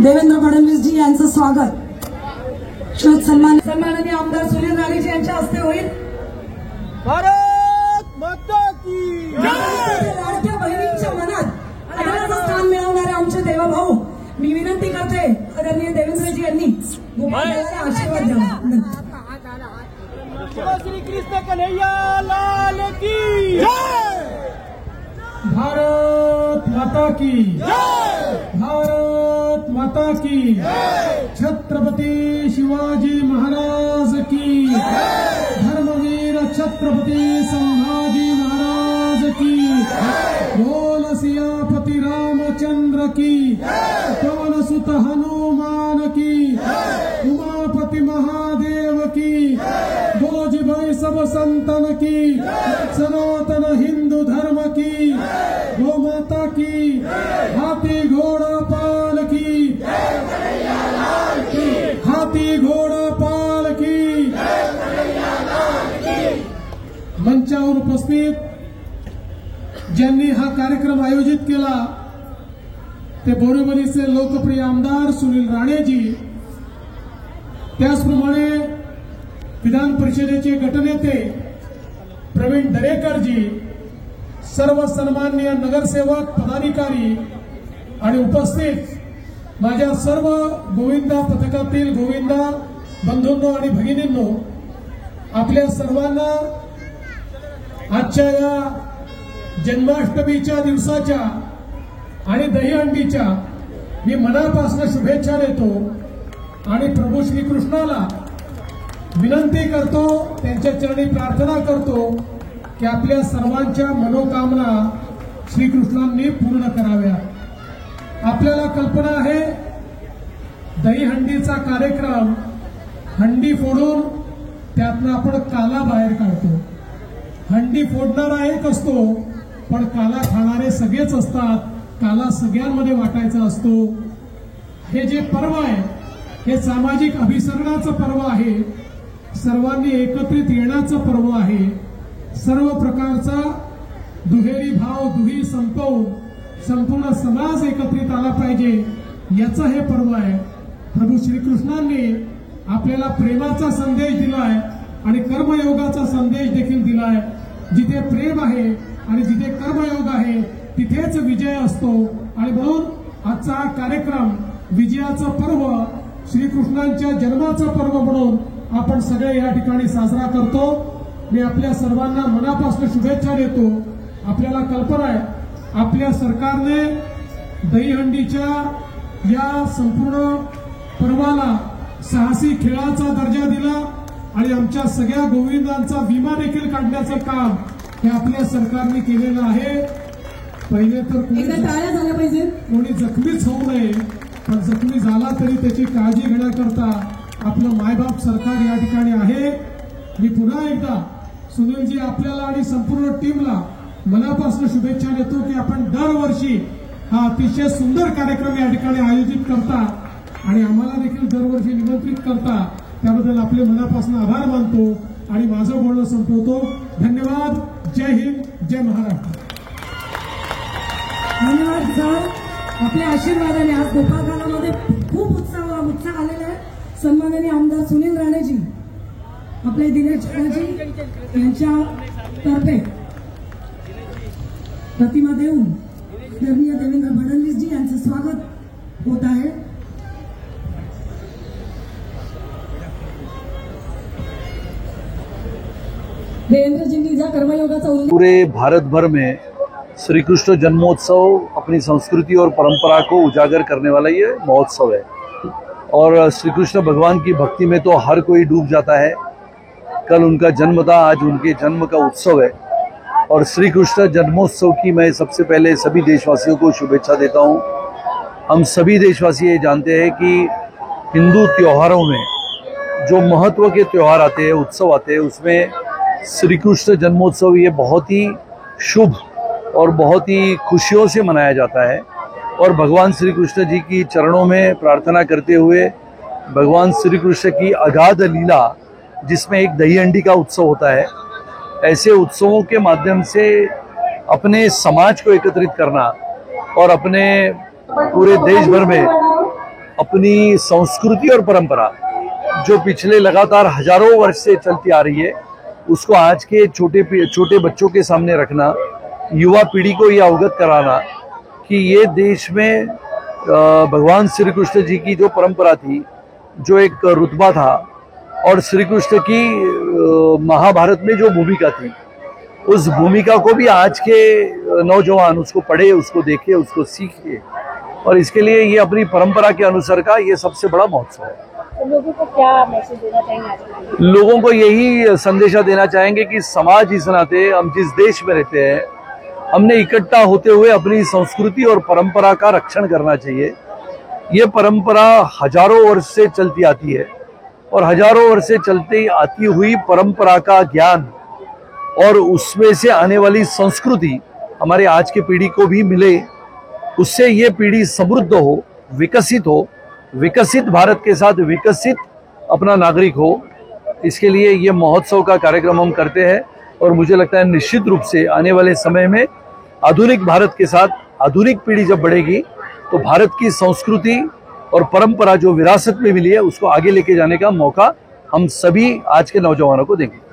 देवेंद्र फडणवीस जी यांचं स्वागत सन्माननीय आमदार सुनील राणेजी यांच्या हस्ते होईल। भारत माता की लाडक्या बहिणींच्या मनात आदराचं स्थान मिळवणारे आमचे देवभाऊ, मी विनंती करते आदरणीय देवेंद्रजी यांनी गोपाळाला आशीर्वाद द्यावा। श्री कृष्ण कन्हैया लाल की जय। भारत माता की जय। भारत माता की जय। छत्रपती शिवाजी महाराज की जय। धर्मवीर छत्रपती संभाजी महाराज की जय। बोल सियापति रामचंद्र की जय। पवन सुत हनुमान की जय। उमापति महादेव की जय। बोलो जी भाई सब संतन की जय। सनातन हिंदू धर्म की गौ माता की हाथी घोड़ा पाल की हाथी घोड़ा पाल की मंचावर उपस्थित ज्यांनी हा कार्यक्रम आयोजित केला ते बोरीवलीचे लोकप्रिय आमदार सुनील राणेजी, त्याचप्रमाणे विधान परिषदेचे गटनेते प्रवीण दरेकरजी, सर्व सन्माननीय नगरसेवक पदाधिकारी आणि उपस्थित माझ्या सर्व गोविंदा पथकातील गोविंदा बंधूंनो आणि भगिनींनो, आपल्या सर्वांना आजच्या या जन्माष्टमीच्या दिवसाच्या आणि दहीहंडीच्या मी मनापासून शुभेच्छा देतो आणि प्रभू श्रीकृष्णाला विनंती करतो, त्यांच्या चरणी प्रार्थना करतो की आपल्या सर्वांच्या मनोकामना श्रीकृष्णांनी पूर्ण कराव्या। आपल्याला कल्पना आहे दहीहंडीचा कार्यक्रम, हंडी फोडून त्यातनं आपण काला बाहेर काढतो। हंडी फोडणारा एक असतो पण काला खाणारे सगळेच असतात, काला सगळ्यांमध्ये वाटायचा असतो। हे जे पर्व आहे हे सामाजिक अभिसरणाचं पर्व आहे, सर्वांनी एकत्रित येण्याचं पर्व आहे। सर्व प्रकारचा दुहेरी भाव दुही संपवून संपूर्ण समाज एकत्रित आला पाहिजे, याचं हे पर्व आहे। प्रभू श्रीकृष्णांनी आपल्याला प्रेमाचा संदेश दिलाय आणि कर्मयोगाचा संदेश देखील दिलाय। जिथे प्रेम आहे आणि जिथे कर्मयोग आहे तिथेच विजय असतो आणि म्हणून आजचा हा कार्यक्रम विजयाचं पर्व, श्रीकृष्णांच्या जन्माचं पर्व म्हणून आपण सगळे या ठिकाणी साजरा करतो। मी आपल्या सर्वांना मनापासून शुभेच्छा देतो। आपल्याला कल्पना आहे आपल्या सरकारने दहीहंडीच्या या संपूर्ण पर्वाला साहसी खेळाचा दर्जा दिला आणि आमच्या सगळ्या गोविंदांचा विमा देखील काढण्याचं काम हे आपल्या सरकारने केलेलं आहे। पहिले तर कोणी जखमीच होऊ नये, पण जखमी झाला तरी त्याची काळजी घेण्याकरता आपलं मायबाप सरकार या ठिकाणी आहे। मी पुन्हा एकदा सुनीलजी आपल्याला आणि संपूर्ण टीमला मनापासून शुभेच्छा देतो की आपण दरवर्षी हा अतिशय सुंदर कार्यक्रम या ठिकाणी आयोजित करता आणि आम्हाला देखील दरवर्षी निमंत्रित करता, त्याबद्दल आपले मनापासून आभार मानतो आणि माझं बोलणं संपवतो। धन्यवाद। जय हिंद, जय महाराष्ट्र। धन्यवाद सर, आपल्या आशीर्वादाने आज गोपाळखानामध्ये खूप उत्साह आलेला आहे। सन्माननीय आमदार सुनील राणेजी, आपले दिनेश राणेजी यांच्या तर्फे प्रतिमा देऊन आदरणीय देवेंद्र फडणवीसजी यांचं स्वागत होत आहे। देवेंद्रजींनी ज्या कर्मयोगाचा उल्लेख, पूरे भारत भर में श्री कृष्ण जन्मोत्सव अपनी संस्कृति और परंपरा को उजागर करने वाला ये महोत्सव है और श्री कृष्ण भगवान की भक्ति में तो हर कोई डूब जाता है। कल उनका जन्म था, आज उनके जन्म का उत्सव है और श्री कृष्ण जन्मोत्सव की मैं सबसे पहले सभी देशवासियों को शुभेच्छा देता हूँ। हम सभी देशवासी ये जानते हैं कि हिंदू त्योहारों में जो महत्व के त्यौहार आते हैं, उत्सव आते हैं, उसमें श्री कृष्ण जन्मोत्सव ये बहुत ही शुभ और बहुत ही खुशियों से मनाया जाता है और भगवान श्री कृष्ण जी की चरणों में प्रार्थना करते हुए भगवान श्री कृष्ण की अगाध लीला, जिसमें एक दहीहंडी का उत्सव होता है, ऐसे उत्सवों के माध्यम से अपने समाज को एकत्रित करना और अपने पूरे देश भर में अपनी संस्कृति और परंपरा जो पिछले लगातार हजारों वर्ष से चलती आ रही है उसको आज के छोटे बच्चों के सामने रखना, युवा पीढ़ी को ये अवगत कराना कि ये देश में भगवान श्री कृष्ण जी की जो परंपरा थी, जो एक रुतबा था, और श्री कृष्ण की महाभारत में जो भूमिका थी, उस भूमिका को भी आज के नौजवान उसको पढ़े, उसको देखे, उसको सीखे। और इसके लिए ये अपनी परंपरा के अनुसार का ये सबसे बड़ा महोत्सव है। तो लोगों को क्या मैसेज देना चाहेंगे? लोगों को यही संदेशा देना चाहेंगे कि समाज इस नाते, हम जिस देश में रहते हैं, हमने इकट्ठा होते हुए अपनी संस्कृति और परंपरा का रक्षण करना चाहिए। ये परंपरा हजारों वर्ष से चलती आती है और हजारों वर्ष से चलती आती हुई परंपरा का ज्ञान और उसमें से आने वाली संस्कृति हमारे आज की पीढ़ी को भी मिले, उससे ये पीढ़ी समृद्ध हो, विकसित भारत के साथ विकसित अपना नागरिक हो। इसके लिए ये महोत्सव का कार्यक्रम हम करते हैं और मुझे लगता है निश्चित रूप से आने वाले समय में आधुनिक भारत के साथ आधुनिक पीढ़ी जब बढ़ेगी तो भारत की संस्कृति और परंपरा जो विरासत में मिली है उसको आगे लेके जाने का मौका हम सभी आज के नौजवानों को देंगे।